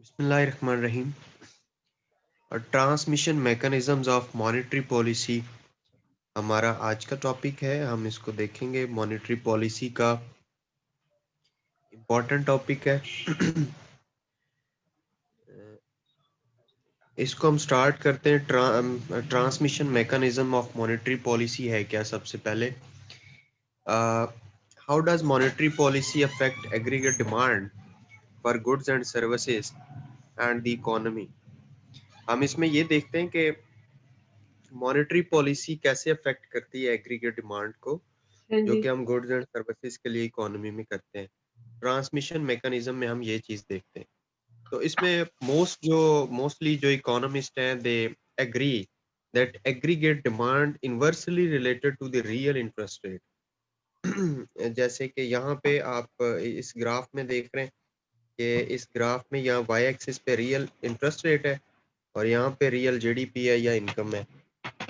बिस्मिल्लाहिर्रहमानिर्रहीम। Transmission mechanisms of monetary policy हमारा आज का टॉपिक है। हम इसको देखेंगे। मॉनेटरी पॉलिसी का इम्पोर्टेंट टॉपिक है। इसको हम स्टार्ट करते हैं। Transmission mechanism of monetary policy है क्या? सबसे पहले, how does monetary policy affect aggregate demand for goods and services and the economy. हम इसमें ये देखते हैं कि मॉनेटरी पॉलिसी कैसे अफेक्ट करती है एग्रीगेट डिमांड को, हाँ जो जी। कि हम गुड्स एंड सर्विसेज के लिए इकोनॉमी में करते हैं। ट्रांसमिशन मैकेनिज्म में हम ये चीज देखते हैं। तो इसमें मोस्टली जो इकोनॉमिस्ट हैं, they agree that aggregate demand inversely related to the real interest rate. जैसे कि यहाँ पे आप इस ग्राफ में देख रहे हैं कि इस ग्राफ में यहाँ वाई एक्सिस पे रियल इंटरेस्ट रेट है और यहाँ पे रियल जीडीपी है या इनकम है।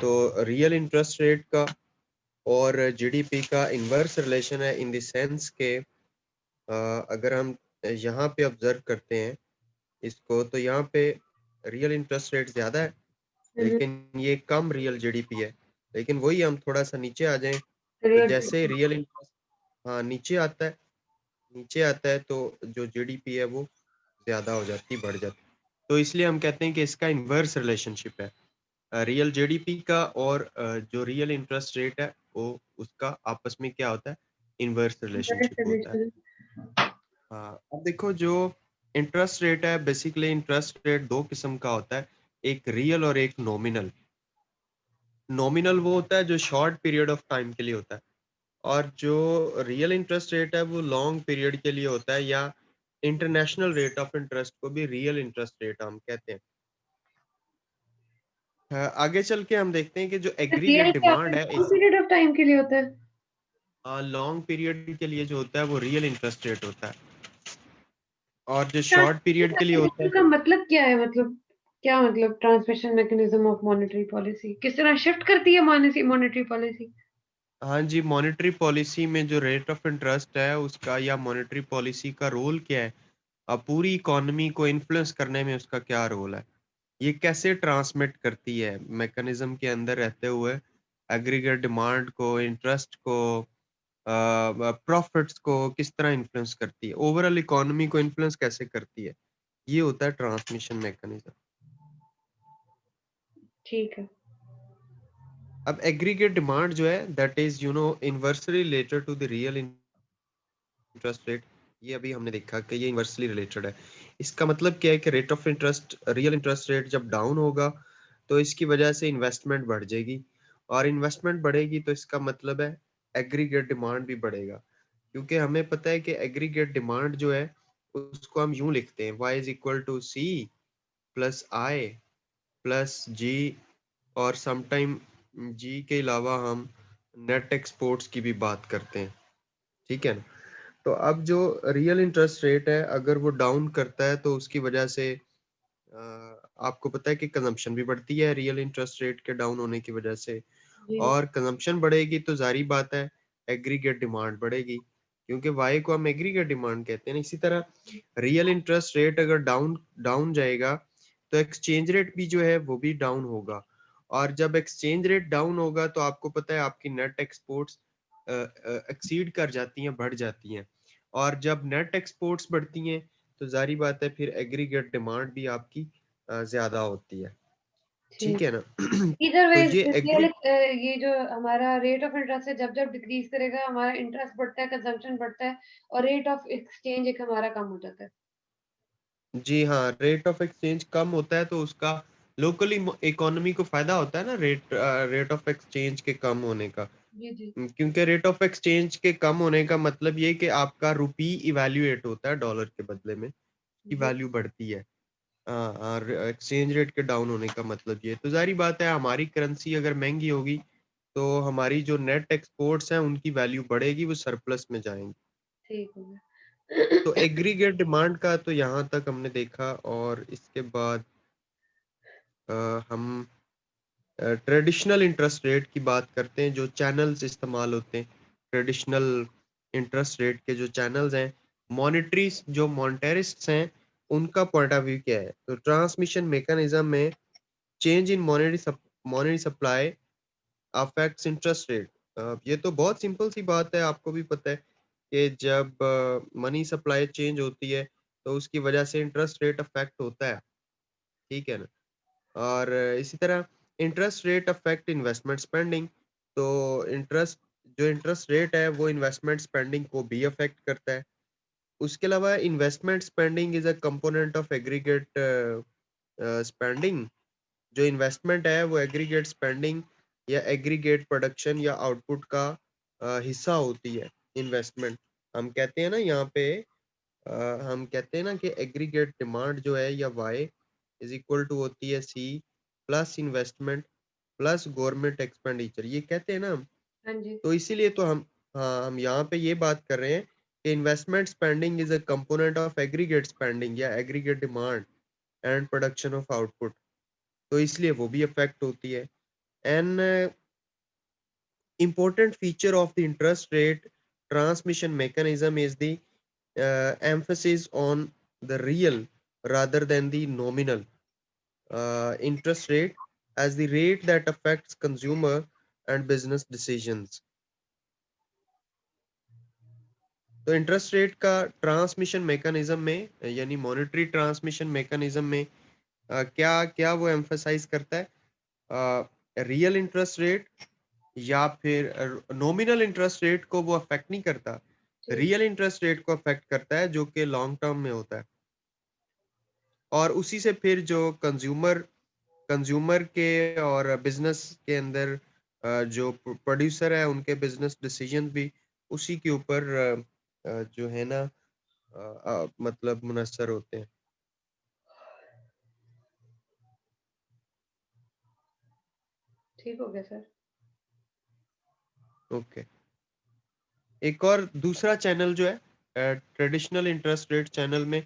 तो रियल इंटरेस्ट रेट का और जीडीपी का इन्वर्स रिलेशन है इन द सेंस के अगर हम यहाँ पे ऑब्जर्व करते हैं इसको, तो यहाँ पे रियल इंटरेस्ट रेट ज्यादा है लेकिन ये कम रियल जीडीपी है। लेकिन वही हम थोड़ा सा नीचे आ जाएं तो जैसे रियल इंटरेस्ट हाँ नीचे आता है तो जो जीडीपी है वो ज्यादा हो जाती, बढ़ जाती। तो इसलिए हम कहते हैं कि इसका इन्वर्स रिलेशनशिप है रियल जीडीपी का और जो रियल इंटरेस्ट रेट है वो उसका आपस में क्या होता है, इनवर्स रिलेशनशिप होता है। हाँ, अब देखो जो इंटरेस्ट रेट है, बेसिकली इंटरेस्ट रेट दो किस्म का होता है, एक रियल और एक नॉमिनल। नॉमिनल वो होता है जो शॉर्ट पीरियड ऑफ टाइम के लिए होता है और जो रियल इंटरेस्ट रेट है वो लॉन्ग पीरियड के लिए होता है, या इंटरनेशनल रेट ऑफ इंटरेस्ट को भी रियल इंटरेस्ट रेट हम कहते हैं। आगे चल के हम देखते हैं कि जो एग्रीगेट रियल क्या डिमांड है लॉन्ग पीरियड ऑफ टाइम के लिए होता है? लॉन्ग पीरियड के लिए जो होता है वो रियल इंटरेस्ट रेट होता है और जो शॉर्ट ट्रांसमिशन पीरियड के लिए होता मैकेनिज्म है। का मतलब क्या है? मतलब क्या मतलब transmission mechanism of monetary policy किस तरह शिफ्ट करती है मॉनेटरी पॉलिसी? हाँ जी, मॉनेटरी पॉलिसी में जो रेट ऑफ इंटरेस्ट है उसका या मॉनेटरी पॉलिसी का रोल क्या है, अब पूरी इकोनॉमी को इन्फ्लुएंस करने में उसका क्या रोल है, ये कैसे ट्रांसमिट करती है मैकेनिज्म के अंदर रहते हुए एग्रीगेट डिमांड को, इंटरेस्ट को, प्रॉफिट्स को किस तरह इन्फ्लुएंस करती है, ओवरऑल इकोनॉमी को इन्फ्लुएंस कैसे करती है, ये होता है ट्रांसमिशन मैकेनिज्म। ठीक है। अब एग्रीगेट डिमांड जो है that is inversely related to the real interest rate. ये अभी हमने देखा कि ये इनवर्सली रिलेटेड है। इसका मतलब क्या है कि rate of interest, real interest rate जब डाउन होगा तो इसकी वजह से इन्वेस्टमेंट बढ़ जाएगी और इन्वेस्टमेंट बढ़ेगी तो इसका मतलब है एग्रीगेट डिमांड भी बढ़ेगा, क्योंकि हमें पता है कि एग्रीगेट डिमांड जो है उसको हम यूं लिखते हैं, y is equal to C plus I plus G, और समटाइम जी के अलावा हम नेट एक्सपोर्ट्स की भी बात करते हैं। ठीक है ना? तो अब जो रियल इंटरेस्ट रेट है अगर वो डाउन करता है तो उसकी वजह से आपको पता है कि कंजम्पशन भी बढ़ती है रियल इंटरेस्ट रेट के डाउन होने की वजह से, जी। और कंजम्पशन बढ़ेगी तो जारी बात है एग्रीगेट डिमांड बढ़ेगी, क्योंकि वाई को हम एग्रीगेट डिमांड कहते हैं ना। इसी तरह रियल इंटरेस्ट रेट अगर डाउन डाउन जाएगा तो एक्सचेंज रेट भी जो है वो भी डाउन होगा, और जब एक्सचेंज रेट डाउन होगा तो आपको पता है आपकी नेट एक्सपोर्ट्स एक्सीड कर जाती हैं, बढ़ जाती हैं, और जब नेट एक्सपोर्ट्स बढ़ती हैं तो जारी बात है फिर एग्रीगेट डिमांड भी आपकी ज्यादा होती है। ठीक ठीक। है ना? इधर तो वेज ये एग्री ये जो हमारा रेट ऑफ इंटरेस्ट है, जब जब डिक्रीज करेगा हमारा इंटरेस्ट बढ़ता है, कंजम्पशन बढ़ता है और रेट ऑफ एक्सचेंज एक हमारा कम हो जाता है। जी हाँ, रेट ऑफ एक्सचेंज कम होता है तो उसका लोकली इकोनॉमी को फायदा होता है ना, रेट ऑफ एक्सचेंज के कम होने का। जी जी। क्योंकि रेट ऑफ एक्सचेंज के कम होने का मतलब ये कि आपका रुपी इवैल्यूएट होता है डॉलर के बदले में, की जी। वैल्यू बढ़ती है। हाँ, और एक्सचेंज रेट के डाउन होने का मतलब ये, तो जारी बात है हमारी करेंसी अगर महंगी होगी तो हमारी जो नेट एक्सपोर्ट्स हैं उनकी वैल्यू बढ़ेगी, वो सरप्लस में जाएंगी। ठीक हो तो गया। एग्रीगेट डिमांड का तो यहाँ तक हमने देखा, और इसके बाद हम ट्रेडिशनल इंटरेस्ट रेट की बात करते हैं, जो चैनल्स इस्तेमाल होते हैं ट्रेडिशनल इंटरेस्ट रेट के जो चैनल्स हैं। मॉनेटरी जो मॉनेटरिस्ट्स हैं उनका पॉइंट ऑफ व्यू क्या है। तो ट्रांसमिशन मैकेनिज्म में change in monetary supply affects interest rate. ये तो बहुत सिंपल सी बात है, आपको भी पता है कि जब मनी सप्लाई चेंज होती है तो उसकी वजह से इंटरेस्ट रेट अफेक्ट होता है, ठीक है ना। और इसी तरह interest rate affect investment spending. तो इंटरेस्ट रेट है वो इन्वेस्टमेंट स्पेंडिंग को भी अफेक्ट करता है। उसके अलावा investment spending is a component of aggregate spending. जो इन्वेस्टमेंट है वो एग्रीगेट स्पेंडिंग या एग्रीगेट प्रोडक्शन या आउटपुट का हिस्सा होती है। इन्वेस्टमेंट हम कहते हैं ना यहाँ पे, हम कहते हैं ना कि एग्रीगेट डिमांड जो है या वाई इज इक्वल टू होती है C plus investment plus government expenditure, ये कहते हैं ना हम। हाँ जी। तो इसीलिए तो हम यहाँ पे ये बात कर रहे हैं कि investment spending is a component of aggregate spending या aggregate demand and production of output. तो इसलिए वो भी अफेक्ट होती है। An important feature of the interest rate transmission mechanism is the emphasis on the real rather than the nominal interest rate as the rate that affects consumer and business decisions. तो interest rate का transmission mechanism में यानी monetary transmission mechanism में क्या क्या वो emphasise करता है, रियल इंटरेस्ट रेट या फिर नॉमिनल इंटरेस्ट रेट को वो अफेक्ट नहीं करता, ठीक। रियल इंटरेस्ट रेट को अफेक्ट करता है जो कि लॉन्ग टर्म में होता है। और उसी से फिर जो कंज्यूमर कंज्यूमर के और बिजनेस के अंदर जो प्रोड्यूसर है उनके बिजनेस डिसीजन भी उसी के ऊपर जो है ना मतलब मुनस्सर होते हैं। ठीक हो गया सर। ओके, एक और दूसरा चैनल जो है ट्रेडिशनल इंटरेस्ट रेट चैनल में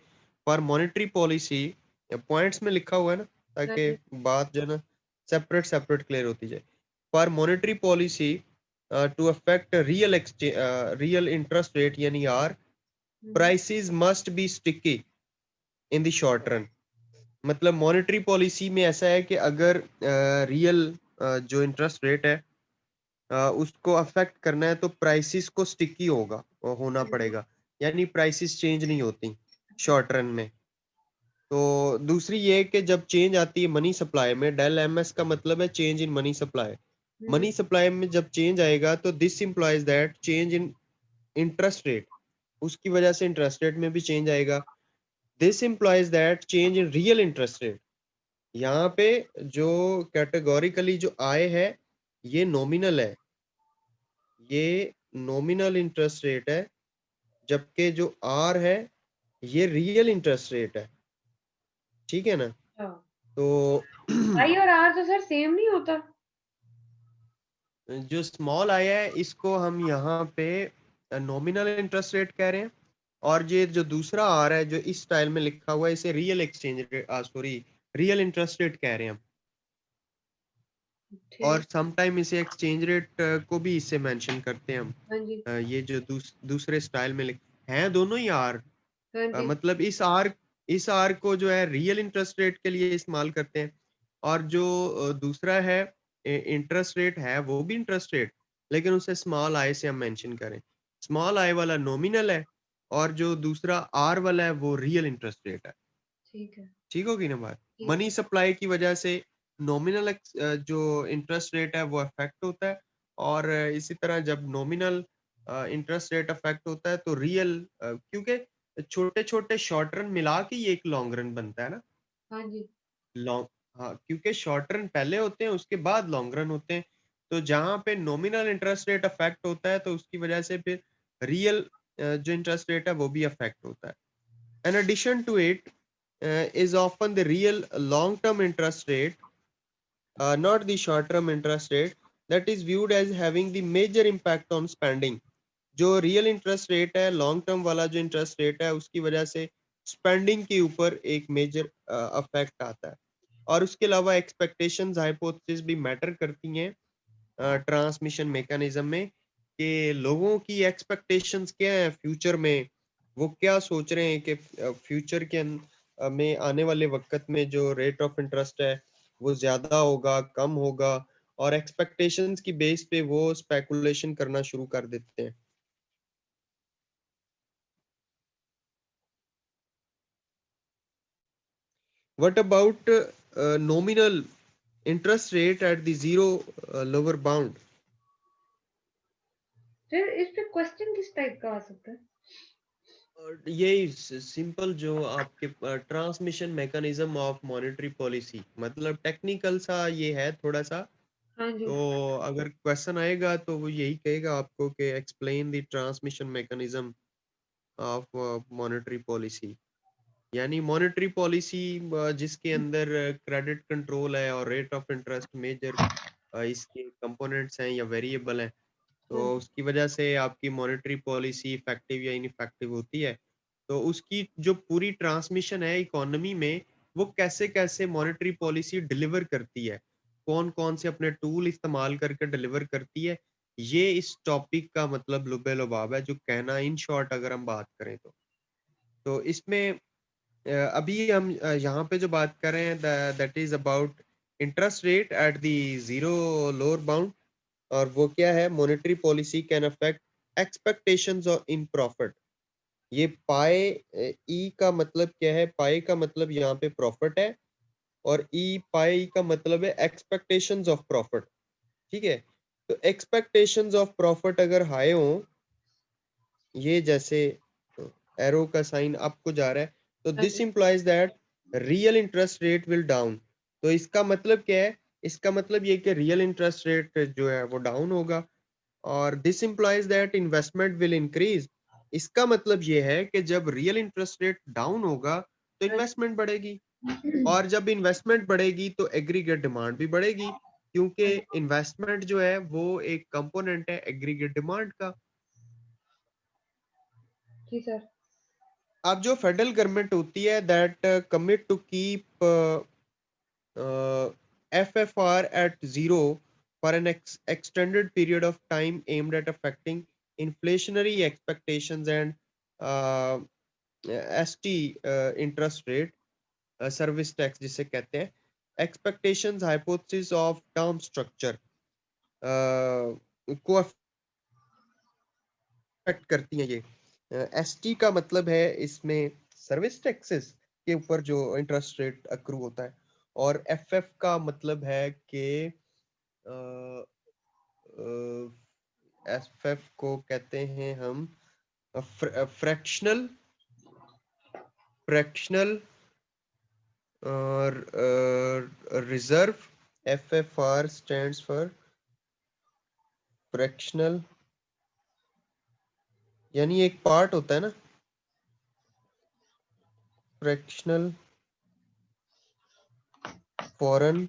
फॉर मॉनेटरी पॉलिसी पॉइंट्स में लिखा हुआ है ना, हाँ ताकि जी। बात जो है ना सेपरेट सेपरेट क्लियर होती जाए। For monetary policy to affect real interest rate यानी R, hmm. Prices must be sticky in the short run. मतलब मॉनेटरी पॉलिसी में ऐसा है कि अगर रियल जो इंटरेस्ट रेट है उसको अफेक्ट करना है तो प्राइसेस को स्टिकी होना हम्म। पड़ेगा, यानी प्राइसेस चेंज नहीं होती शॉर्ट रन में। तो दूसरी ये कि जब चेंज आती है मनी सप्लाई में, डेल एम एस का मतलब है change in money supply. Hmm. Money supply में जब चेंज आएगा तो this employees that change in interest rate, उसकी वजह से इंटरेस्ट रेट में भी चेंज आएगा। This employees that change in real interest rate. यहाँ पे जो कैटेगोरिकली जो आय है ये नॉमिनल है, ये नॉमिनल इंटरेस्ट रेट है, जबकि जो आर है ये रियल इंटरेस्ट रेट है, ठीक है ना। अच्छा। तो आई और आर तो सर सेम नहीं होता। जो स्मॉल आई है इसको हम यहाँ पे नॉमिनल इंटरेस्ट रेट कह रहे हैं, और ये जो दूसरा आर है जो इस स्टाइल में लिखा हुआ है इसे real exchange rate sorry real interest rate कह रहे हैं हम। और ठीक। समटाइम इसे एक्सचेंज रेट को भी इससे मेंशन करते हैं हम। हाँ जी। ये जो दूसरे स्टाइल में लिख हैं दोनों ही आर, हाँ जी। मतलब इस आर को जो है रियल इंटरेस्ट रेट के लिए इस्तेमाल करते हैं। और जो दूसरा है इंटरेस्ट रेट है वो भी इंटरेस्ट रेट, लेकिन उसे स्मॉल आई से हम मेंशन करें। स्मॉल आई वाला नॉमिनल है और जो दूसरा आर वाला है वो रियल इंटरेस्ट रेट है। ठीक है। ठीक होगी ना बात। ठीक मनी है। सप्लाई की वजह से नॉमिनल जो इंटरेस्ट रेट है वो अफेक्ट होता है, और इसी तरह जब नॉमिनल इंटरेस्ट रेट अफेक्ट होता है तो रियल, क्योंकि छोटे छोटे शॉर्ट रन मिला के ये एक लॉन्ग रन बनता है ना। हाँ जी। लॉन्ग, हाँ, क्योंकि शॉर्ट रन पहले होते हैं उसके बाद लॉन्ग रन होते हैं। तो जहां पे नॉमिनल इंटरेस्ट रेट अफेक्ट होता है तो उसकी वजह से फिर रियल जो इंटरेस्ट रेट है वो भी अफेक्ट होता है। In addition to it, is often the real long-term interest rate, not the short-term interest rate, that is viewed as having the major impact on spending. जो रियल इंटरेस्ट रेट है, long term वाला जो interest rate है उसकी वजह से spending के ऊपर एक मेजर अफेक्ट आता है। और उसके अलावा एक्सपेक्टेशंस हाइपोथेसिस भी मैटर करती हैं ट्रांसमिशन मैकेनिज्म में, कि लोगों की एक्सपेक्टेशंस क्या है फ्यूचर में, वो क्या सोच रहे हैं कि फ्यूचर के में आने वाले वक़्त में जो रेट ऑफ इंटरेस्ट है, वो ज़्यादा होगा, कम होगा और एक्सपेक्टेशंस की बेस पे वो स्पेकुलेशन करना शुरू कर देते हैं। What about nominal interest rate at the zero lower bound? फिर इस पे क्वेश्चन किस टाइप का आ सकता है? और यही सिंपल जो आपके transmission mechanism of monetary policy, मतलब टेक्निकल सा ये है थोड़ा सा। हाँ जी। तो अगर क्वेश्चन आएगा तो वो यही कहेगा आपको कि explain the transmission mechanism of monetary policy, यानी मॉनेटरी पॉलिसी जिसके अंदर क्रेडिट कंट्रोल है और रेट ऑफ इंटरेस्ट मेजर इसके कंपोनेंट्स हैं या वेरिएबल हैं। हाँ तो जी। उसकी वजह से आपकी मॉनेटरी पॉलिसी इफेक्टिव या इनइफेक्टिव होती है। तो उसकी जो पूरी ट्रांसमिशन है इकोनॉमी में, वो कैसे-कैसे मॉनेटरी पॉलिसी डिलीवर करती है, कौन-कौन से अपने टूल इस्तेमाल करके डिलीवर करती है, ये इस टॉपिक का मतलब लुब-ए-लुबाब है, जो कहना इन शॉर्ट अगर हम बात करें तो। तो इसमें अभी हम यहाँ पे जो बात कर रहे हैं that is about interest rate at the zero lower bound. और वो क्या है, monetary policy can affect expectations और इन प्रॉफिट। ये पाए ई का मतलब क्या है, पाए का मतलब यहाँ पे प्रॉफिट है और ई पाए का मतलब है एक्सपेक्टेशंस ऑफ प्रॉफिट। ठीक है, तो एक्सपेक्टेशंस ऑफ प्रॉफिट अगर हाई हो, ये जैसे एरो का साइन आपको जा रहा है, तो हाँ this G. Implies that real interest rate will down. तो इसका मतलब क्या है, इसका मतलब ये कि रियल इंटरेस्ट रेट जो है वो डाउन होगा। और this implies that investment will increase. इसका मतलब ये है कि जब रियल इंटरेस्ट रेट डाउन होगा तो हाँ इन्वेस्टमेंट बढ़ेगी, जी। और जब इन्वेस्टमेंट बढ़ेगी तो एग्रीगेट डिमांड भी बढ़ेगी, क्योंकि इन्वेस्टमेंट जो है वो एक कंपोनेंट है एग्रीगेट डिमांड का। जी सर। अब जो फेडरल गवर्नमेंट होती है that commit to keep FFR at zero for an extended period of time aimed at affecting inflationary expectations and uh, ST interest rate service tax जिसे कहते हैं expectations hypothesis of term structure को affect करती हैं ये। ST का मतलब है इसमें सर्विस टैक्सेस के ऊपर जो इंटरेस्ट रेट अक्रू होता है, और एफएफ का मतलब है कि एफएफ को कहते हैं हम fractional fractional reserve. FFR stands for fractional, यानी एक पार्ट होता है ना, फ्रैक्शनल फॉरेन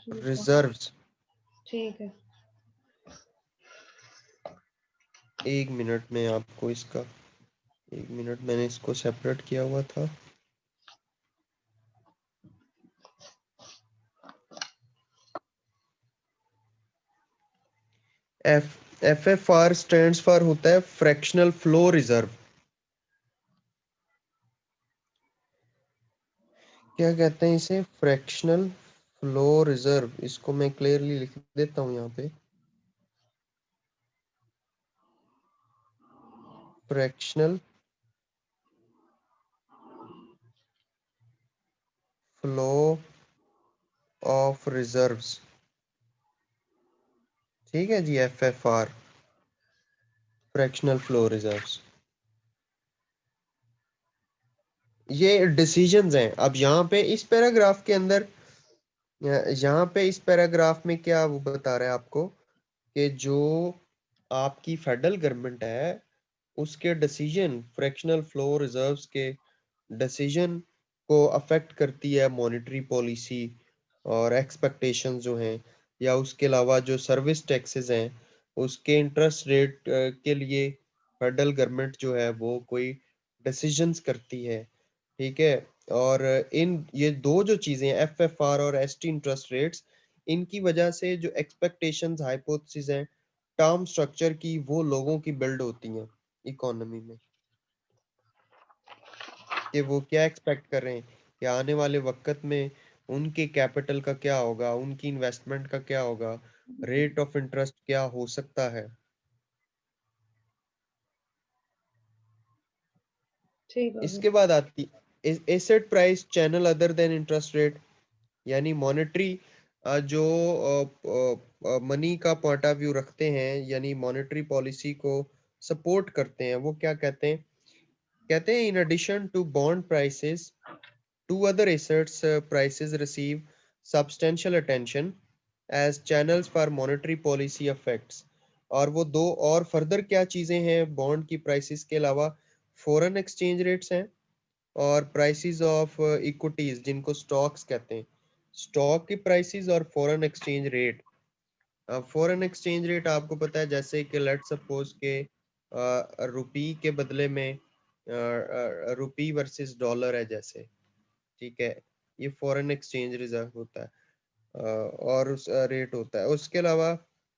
रिजर्व्स। ठीक है। एक मिनट में आपको इसका, एक मिनट, मैंने इसको सेपरेट किया हुआ था। एफएफआर स्टैंड्स फॉर होता है फ्रैक्शनल फ्लो रिजर्व। क्या कहते हैं इसे, फ्रैक्शनल फ्लो रिजर्व। इसको मैं क्लियरली लिख देता हूँ यहाँ पे, फ्रैक्शनल फ्लो ऑफ रिजर्व्स। ठीक है जी, एफएफआर फ्रैक्शनल फ्लो रिजर्व्स, ये डिसीजंस हैं। अब यहाँ पे इस पैराग्राफ के अंदर, यहाँ पे इस पैराग्राफ में क्या वो बता रहा है आपको कि जो आपकी फेडरल गवर्नमेंट है उसके डिसीजन फ्रैक्शनल फ्लो रिजर्व्स के डिसीजन को अफेक्ट करती है मॉनेटरी पॉलिसी और एक्सपेक्टेशंस जो हैं, या उसके अलावा जो सर्विस टैक्सेस हैं उसके इंटरेस्ट रेट के लिए फेडरल गवर्नमेंट जो है वो कोई डिसीजंस करती है। ठीक है, और इन ये दो जो चीजें एफएफआर और एसटी इंटरेस्ट रेट्स, इनकी वजह से जो एक्सपेक्टेशंस हाइपोथेसिस हैं टर्म स्ट्रक्चर की, वो लोगों की बिल्ड होती हैं इकोनॉमी में। कि वो क्या एक्सपेक्ट कर रहे हैं कि आने वाले वक्त में उनके कैपिटल का क्या होगा, उनकी इन्वेस्टमेंट का क्या होगा, रेट ऑफ इंटरेस्ट क्या हो सकता है। ठीक हो गया। इसके बाद आती asset price channel other than interest rate, यानी मॉनेटरी जो मनी का पॉइंट ऑफ व्यू रखते हैं, यानी मॉनेटरी पॉलिसी को सपोर्ट करते हैं, वो क्या कहते हैं? कहते हैं in addition to bond prices, two other assets prices receive substantial attention as channels for monetary policy effects। और वो दो और फर्दर क्या चीजें हैं बॉन्ड की प्राइसेस के अलावा? फॉरेन एक्सचेंज रेट्स हैं और प्राइसेस ऑफ इक्विटीज जिनको स्टॉक्स कहते हैं। स्टॉक की प्राइसेस और foreign exchange rate. Foreign exchange rate आपको पता है, जैसे कि लेट सपोज के रुपी के बदले में रुपी वर्सेस डॉलर है जैसे, ठीक है, ये फॉरेन एक्सचेंज रिजर्व होता है और उस रेट होता है। उसके अलावा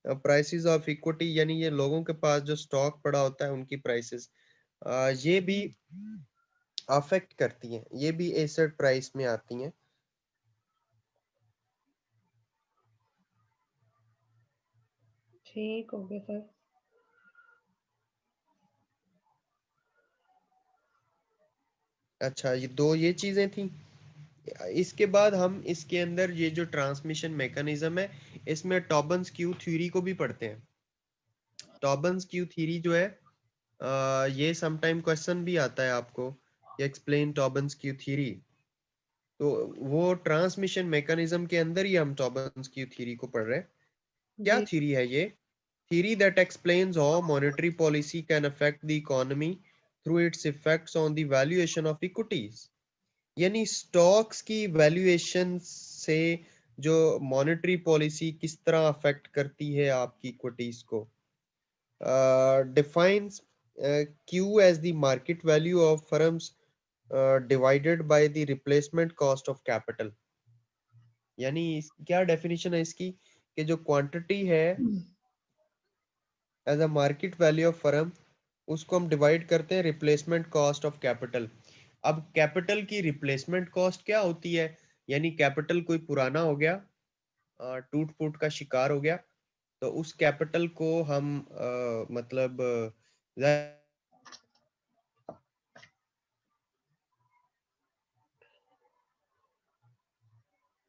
प्राइसेस ऑफ इक्विटी, यानी ये लोगों के पास जो स्टॉक पड़ा होता है उनकी प्राइसेस, ये भी अफेक्ट करती हैं, ये भी एसेट प्राइस में आती हैं। ठीक हो गया सर। अच्छा, ये चीजें थी। इसके बाद हम इसके अंदर ये जो ट्रांसमिशन मैकेनिज्म है, इसमें टॉबन्स क्यू थ्योरी को भी पढ़ते हैं। टॉबन्स क्यू थ्योरी जो है, ये समटाइम क्वेश्चन भी आता है आपको, एक्सप्लेन टॉबन्स क्यू थ्योरी। तो वो ट्रांसमिशन मैकेनिज्म के अंदर ही हम टॉबन्स क्यू थ्योरी को पढ़ रहे हैं। क्या जी। थ्योरी है ये? Theory that explains how monetary policy can affect the economy through it's effects on the valuation of equities. यानी स्टॉक्स की वैल्यूएशन से जो मॉनेटरी पॉलिसी किस तरह अफेक्ट करती है आपकी इक्विटीज को। defines Q as the market value of firms divided by the replacement cost of capital। यानी क्या डेफिनेशन है इसकी कि जो क्वांटिटी है as a market value of firm, उसको हम डिवाइड करते हैं रिप्लेसमेंट कॉस्ट ऑफ कैपिटल। अब कैपिटल की रिप्लेसमेंट कॉस्ट क्या होती है? यानी कैपिटल कोई पुराना हो गया, टूट फूट का शिकार हो गया, तो उस कैपिटल को हम मतलब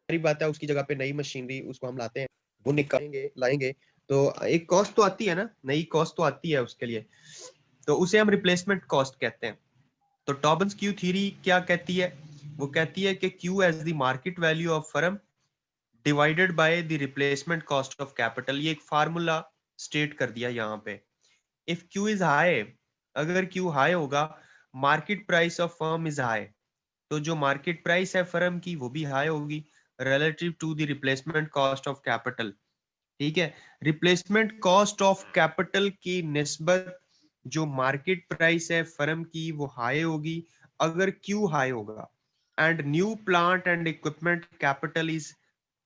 सारी बात है, उसकी जगह पे नई मशीनरी उसको हम लाते हैं, वो निकालेंगे लाएंगे, तो एक कॉस्ट तो आती है ना, नई कॉस्ट तो आती है उसके लिए, तो उसे हम रिप्लेसमेंट कॉस्ट कहते हैं। तो टॉबन्स क्यू थ्योरी क्या कहती है? वो कहती है कि Q as the market value of firm divided by the replacement cost of capital. ये एक फार्मूला स्टेट कर दिया यहाँ पे। इफ क्यू इज हाई, अगर क्यू हाई होगा, market price of firm is high, तो जो मार्केट प्राइस है फर्म की वो भी हाई होगी relative to the replacement cost of capital. ठीक है, रिप्लेसमेंट कॉस्ट ऑफ कैपिटल की निस्बत जो मार्केट प्राइस है फर्म की वो हाई होगी अगर क्यू हाई होगा। And new plant and equipment capital is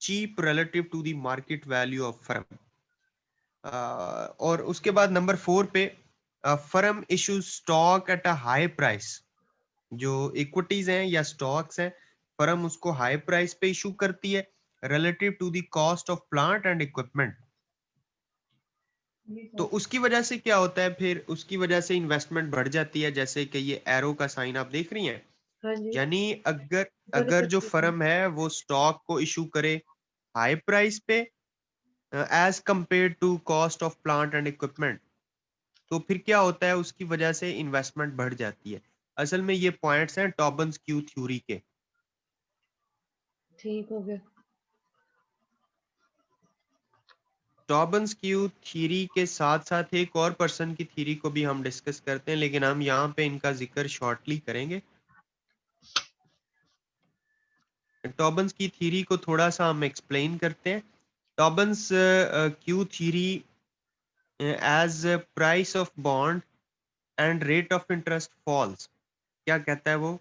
cheap relative to the market value of firm. और उसके बाद नंबर 4 पे, firm issue stock at a high price. जो इक्विटीज हैं या स्टॉक्स हैं, फर्म उसको हाई प्राइस पे इशू करती है relative to the cost of plant and equipment. जी तो सर। उसकी वजह से क्या होता है, फिर उसकी वजह से इन्वेस्टमेंट बढ़ जाती है, जैसे कि ये एरो का साइन आप देख रही हैं। हाँ जी। यानी अगर बड़े अगर जो सस्ते थे। फर्म है वो स्टॉक को इशू करे हाई प्राइस पे as compare to cost of plant and equipment, तो फिर क्या होता है, उसकी वजह से इन्वेस्टमेंट बढ़ जाती है। असल में ये पॉइंट्स हैं टॉबन्स क्यू थ्योरी के। ठीक हो गया। टॉबन्स क्यू थ्योरी के साथ साथ एक और पर्सन की थ्योरी को भी हम डिस्कस करते हैं, लेकिन हम यहाँ पे इनका जिक्र शॉर्टली करेंगे। टॉबन्स की थ्योरी को थोड़ा सा हम एक्सप्लेन करते हैं। Tobin's q theory as price of bond and rate of interest falls, क्या कहता है वो?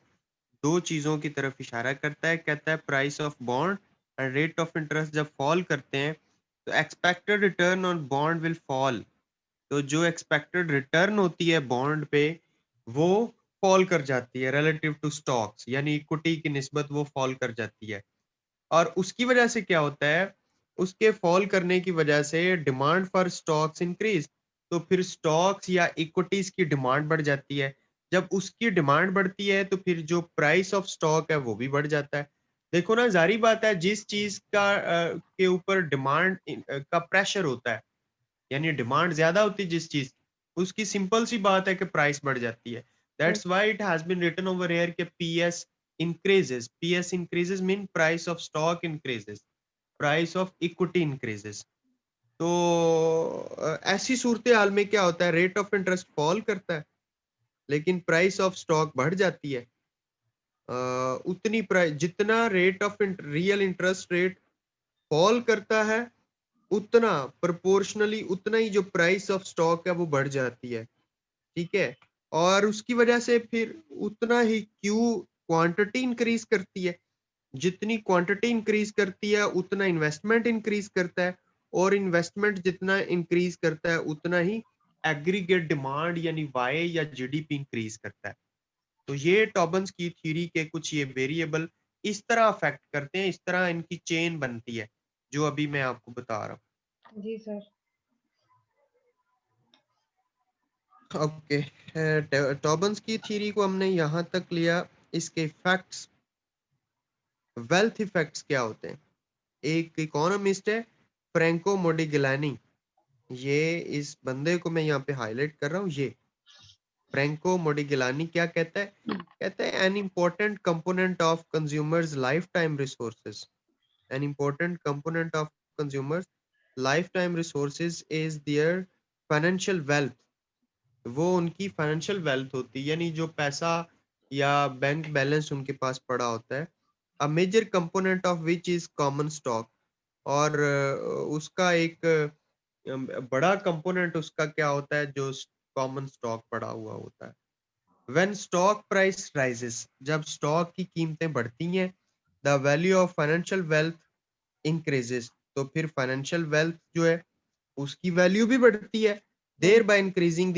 दो चीजों की तरफ इशारा करता है। कहता है price of bond and rate of interest जब फॉल करते हैं तो expected return on bond will fall. तो जो एक्सपेक्टेड रिटर्न होती है बॉन्ड पे वो फॉल कर जाती है रिलेटिव टू स्टॉक्स, यानी इक्विटी की निस्बत वो फॉल कर जाती है। और उसकी वजह से क्या होता है, उसके फॉल करने की वजह से डिमांड फॉर स्टॉक्स इंक्रीज, तो फिर स्टॉक्स या इक्विटीज की डिमांड बढ़ जाती है। जब उसकी डिमांड बढ़ती है तो फिर जो प्राइस ऑफ स्टॉक है वो भी बढ़ जाता है। देखो ना, जारी बात है, जिस चीज का के ऊपर डिमांड का प्रेशर होता है, यानी डिमांड ज्यादा होती है जिस चीज, उसकी सिंपल सी बात है कि प्राइस बढ़ जाती है। हाँ, that's why it has been written over here कि PS increases, ps increases mean price of stock increases, price of equity increases। तो ऐसी सूरत हाल में क्या होता है, रेट ऑफ इंटरेस्ट फॉल करता है लेकिन प्राइस ऑफ स्टॉक बढ़ जाती है। उतनी प्राइस, जितना rate of real interest rate fall करता है, उतना प्रोपोर्शनली उतना ही जो प्राइस ऑफ स्टॉक है वो बढ़ जाती है। ठीक है, और उसकी वजह से फिर उतना ही क्यू क्वांटिटी इंक्रीज करती है। जितनी क्वांटिटी इंक्रीज करती है उतना इन्वेस्टमेंट इंक्रीज करता है, और इन्वेस्टमेंट जितना इंक्रीज करता है उतना ही एग्रीगेट डिमांड यानी वाई या जीडीपी इंक्रीज करता है। तो ये टॉबन्स की थ्योरी के कुछ ये वेरिएबल इस तरह अफेक्ट करते हैं, इस तरह इनकी चेन बनती है जो अभी मैं आपको बता रहा जी सर। हूँ। ओके, टॉबन्स की थ्योरी को हमने यहाँ तक लिया। इसके इफेक्ट्स, वेल्थ इफेक्ट्स क्या होते हैं। एक इकोनॉमिस्ट है, फ्रैंको मोडिग्लियानी, ये इस बंदे को मैं यहाँ पे हाईलाइट कर रहा हूँ। ये फ्रैंको मोडिग्लियानी क्या कहता है, कहता है an important component of consumers life time resources, an important component of consumers life time resources is there financial wealth. वो उनकी फाइनेंशियल वेल्थ होती है, यानी जो पैसा या बैंक बैलेंस उनके पास पड़ा होता है। A major component of which is common stock, और उसका एक बड़ा कंपोनेंट उसका क्या होता है, जो कॉमन स्टॉक पड़ा हुआ होता है। व्हेन स्टॉक प्राइस राइजेस, जब स्टॉक की कीमतें बढ़ती हैं, the value of financial wealth increases, तो फिर फाइनेंशियल वेल्थ जो है उसकी वैल्यू भी बढ़ती है, हाँ, thereby increasing the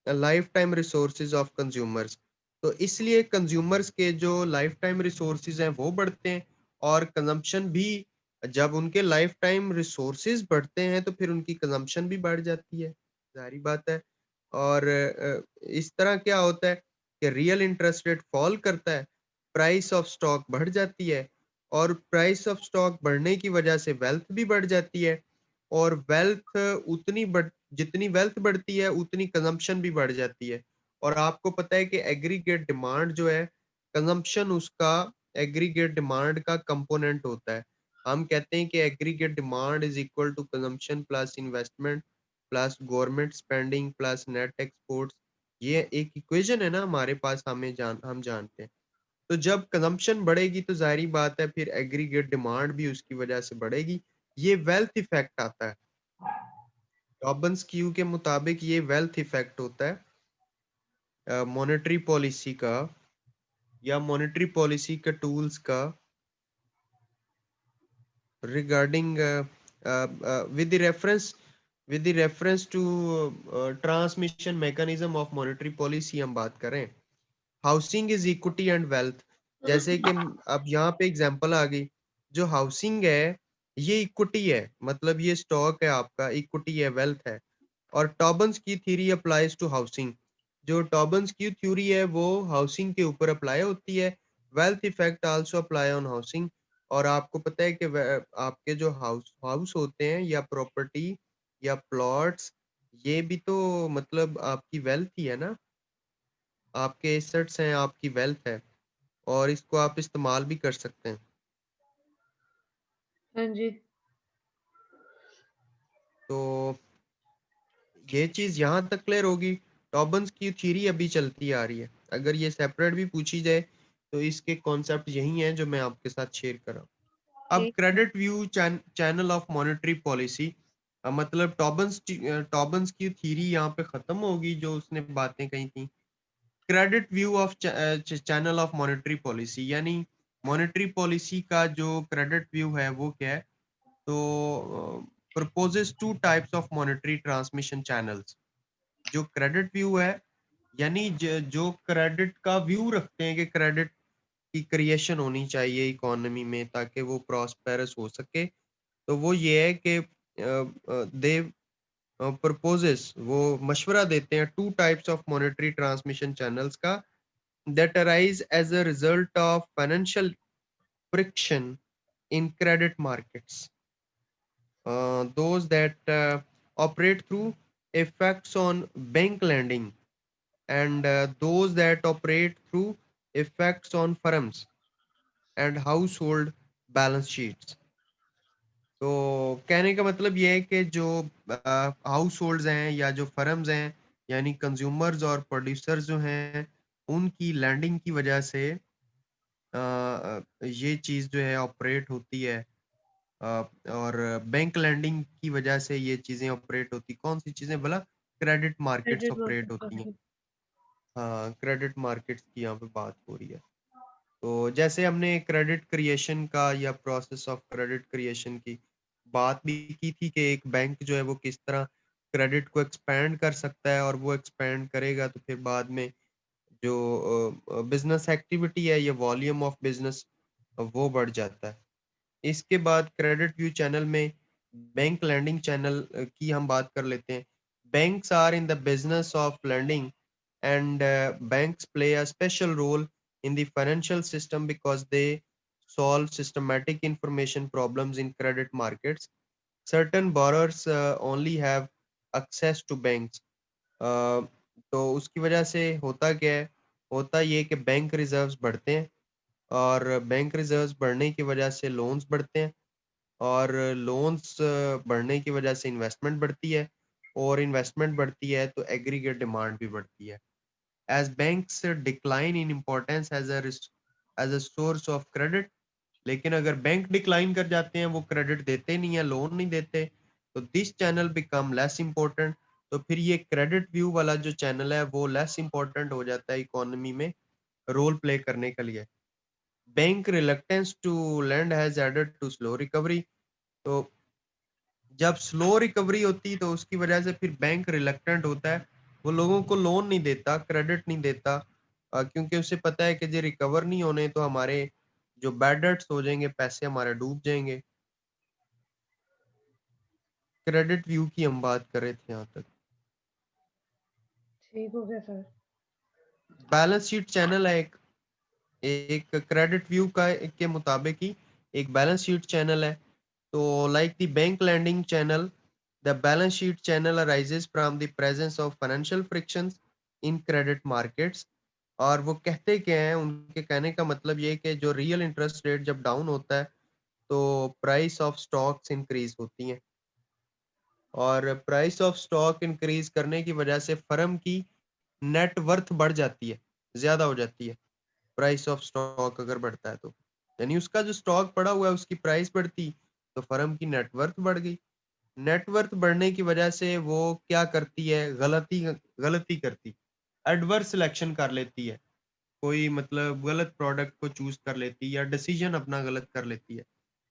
lifetime resources of consumers. तो इसलिए कंज्यूमर्स के जो लाइफ टाइम रिसोर्सेज हैं वो बढ़ते हैं, और कंजम्पशन भी, जब उनके लाइफ टाइम रिसोर्सेज बढ़ते हैं तो फिर उनकी कंजम्पशन भी बढ़ जाती है, जारी बात है। और इस तरह क्या होता है कि रियल इंटरेस्ट रेट फॉल करता है, प्राइस ऑफ स्टॉक बढ़ जाती है, और प्राइस ऑफ स्टॉक बढ़ने की वजह से वेल्थ भी बढ़ जाती है, और वेल्थ उतनी बढ़ जितनी वेल्थ बढ़ती है उतनी कंजम्पशन भी बढ़ जाती है। और आपको पता है कि एग्रीगेट डिमांड जो है, कंजम्पशन उसका एग्रीगेट डिमांड का कंपोनेंट होता है। हम कहते हैं कि aggregate demand is equal to consumption plus investment plus government spending plus net exports. ये एक इक्वेशन है ना हमारे पास, हम जानते हैं। तो जब कंजम्पशन बढ़ेगी तो जाहिर बात है फिर एग्रीगेट डिमांड भी उसकी वजह से बढ़ेगी। ये वेल्थ इफेक्ट आता है। रॉबिन्स क्यू के मुताबिक ये वेल्थ इफेक्ट होता है मॉनेटरी पॉलिसी का, या मॉनेटरी पॉलिसी के टूल्स का, regarding with the reference with the reference to transmission mechanism of monetary policy हम बात करें। Housing is equity and wealth, जैसे कि अब यहाँ पे एग्जांपल आ गई। जो हाउसिंग है ये इक्विटी है, मतलब ये स्टॉक है आपका, इक्विटी है, वेल्थ है। और टॉबन्स की थ्योरी अप्लाइज टू हाउसिंग, जो टॉबन्स की थ्योरी है वो हाउसिंग के ऊपर अप्लाई होती है। Wealth effect also apply on housing. और आपको पता है कि आपके जो हाउस हाउस होते हैं या प्रॉपर्टी या प्लॉट्स, ये भी तो मतलब आपकी वेल्थ ही है ना, आपके एसेट्स हैं, आपकी वेल्थ है, और इसको आप इस्तेमाल भी कर सकते हैं। हाँ जी। तो ये चीज यहाँ तक क्लियर होगी। टॉबन्स की थ्योरी अभी चलती आ रही है, अगर ये सेपरेट भी पूछी जाए तो इसके कॉन्सेप्ट यही हैं जो मैं आपके साथ शेयर कर रहा हूँ। अब ठीक है। Credit view channel of monetary policy, मतलब टॉबन्स की थ्योरी यहाँ पे खत्म होगी जो उसने बातें कही थी। Credit view of channel of monetary policy, यानी मॉनेटरी पॉलिसी का जो क्रेडिट व्यू है वो क्या है, तो proposes two types of monetary transmission channels। जो क्रेडिट व्यू है यानी जो क्रेडिट का व्यू रखते हैं कि क्रेडिट की क्रिएशन होनी चाहिए इकोनॉमी में ताकि वो प्रॉस्पेरस हो सके, तो वो ये है कि दे प्रपोजेस, वो मशवरा देते हैं two types of monetary transmission channels का that arise as a result of financial friction in credit markets. Those that operate through effects on bank lending, and those that operate through effects on firms and household balance sheets. तो कहने का मतलब ये है कि जो house holds हैं या जो फर्म्स हैं, यानी कंज्यूमर्स और प्रोड्यूसर्स जो हैं, उनकी लैंडिंग की वजह से ये चीज़ जो है ऑपरेट होती है, अ, और बैंक लैंडिंग की वजह से ये चीज़ें ऑपरेट होती, कौन-सी चीज़ें भला? Credit markets credit operate market होती हैं। ओके। हाँ, क्रेडिट मार्केट्स की यहाँ पे बात हो रही है। तो जैसे हमने क्रेडिट क्रिएशन का या प्रोसेस ऑफ क्रेडिट क्रिएशन की बात भी की थी कि एक बैंक जो है वो किस तरह क्रेडिट को एक्सपैंड कर सकता है, और वो एक्सपैंड करेगा तो फिर बाद में जो बिज़नेस एक्टिविटी है या वॉल्यूम ऑफ बिज़नेस वो बढ़ जाता है। इसके बाद क्रेडिट व्यू चैनल में बैंक लैंडिंग चैनल की हम बात कर लेते हैं। Banks are in the business of lending, and banks play a special role in the financial system because they solve systematic information problems in credit markets. Certain borrowers only have access to banks. uh, तो उसकी वजह से होता क्या है? होता ये कि बैंक रिजर्व्स बढ़ते हैं, और बैंक रिजर्व्स बढ़ने की वजह से लोन्स बढ़ते हैं, और लोन्स बढ़ने की वजह से इन्वेस्टमेंट बढ़ती है, और इन्वेस्टमेंट बढ़ती है तो एग्रीगेट डिमांड भी बढ़ती है। As banks decline in importance as a source of credit, लेकिन अगर बैंक डिक्लाइन कर जाते हैं, वो क्रेडिट देते नहीं है, लोन नहीं देते, तो this channel become less important. तो फिर ये क्रेडिट व्यू वाला जो चैनल है वो लेस इम्पोर्टेंट हो जाता है इकोनॉमी में रोल प्ले करने के लिए। Bank reluctance to lend has added to slow recovery. तो जब स्लो रिकवरी होती तो उसकी वजह से फिर बैंक रिलक्टेंट होता है, वो लोगों को लोन नहीं देता, क्रेडिट नहीं देता, क्योंकि उसे पता है कि जो रिकवर नहीं होने तो हमारे जो बैड डेट्स हो जाएंगे, पैसे हमारे डूब जाएंगे। क्रेडिट व्यू की हम बात कर रहे थे यहाँ तक। ठीक हो गया सर। बैलेंस शीट चैनल है एक, एक क्रेडिट व्यू का के मुताबिक ही एक बैलेंस शीट चैनल है। तो like the bank lending channel, the balance sheet channel arises from the presence of financial frictions in credit markets। और वो कहते क्या हैं, उनके कहने का मतलब ये है कि जो रियल इंटरेस्ट रेट जब डाउन होता है तो प्राइस ऑफ स्टॉक्स इंक्रीज होती हैं, और प्राइस ऑफ स्टॉक इंक्रीज करने की वजह से फर्म की नेट वर्थ बढ़ जाती है, ज्यादा हो जाती है। प्राइस ऑफ स्टॉक अगर बढ़ता है तो यानी उसका जो स्टॉक पड़ा हुआ है उसकी प्राइस बढ़ती, तो फर्म की नेटवर्थ बढ़ गई। नेटवर्थ बढ़ने की वजह से वो क्या करती है, गलती गलती करती, एडवर्स सिलेक्शन कर लेती है, कोई मतलब गलत प्रोडक्ट को चूज कर लेती है, या डिसीजन अपना गलत कर लेती है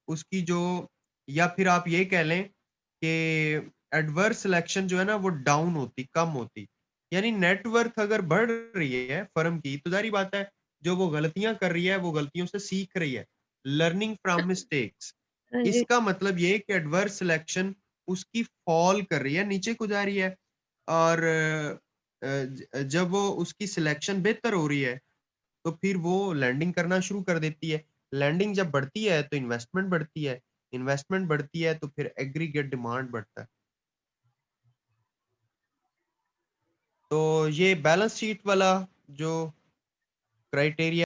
उसकी जो, या फिर आप ये कह लें कि एडवर्स सिलेक्शन जो है ना वो डाउन होती, कम होती। यानी नेटवर्थ अगर बढ़ रही है फर्म की, तो जारी बात है जो वो गलतियां कर रही है वो गलतियों से सीख रही है, लर्निंग फ्रॉम मिस्टेक्स। हाँ जी। इसका मतलब ये है कि एडवर्स सिलेक्शन उसकी फॉल कर रही है, नीचे को जा रही है, और जब वो उसकी सिलेक्शन बेहतर हो रही है तो फिर वो लैंडिंग करना शुरू कर देती है। लैंडिंग जब बढ़ती है तो इन्वेस्टमेंट बढ़ती है, इन्वेस्टमेंट बढ़ती है तो फिर एग्रीगेट डिमांड बढ़ता है। तो ये बैलेंस शीट वाला जो क्राइटेरिया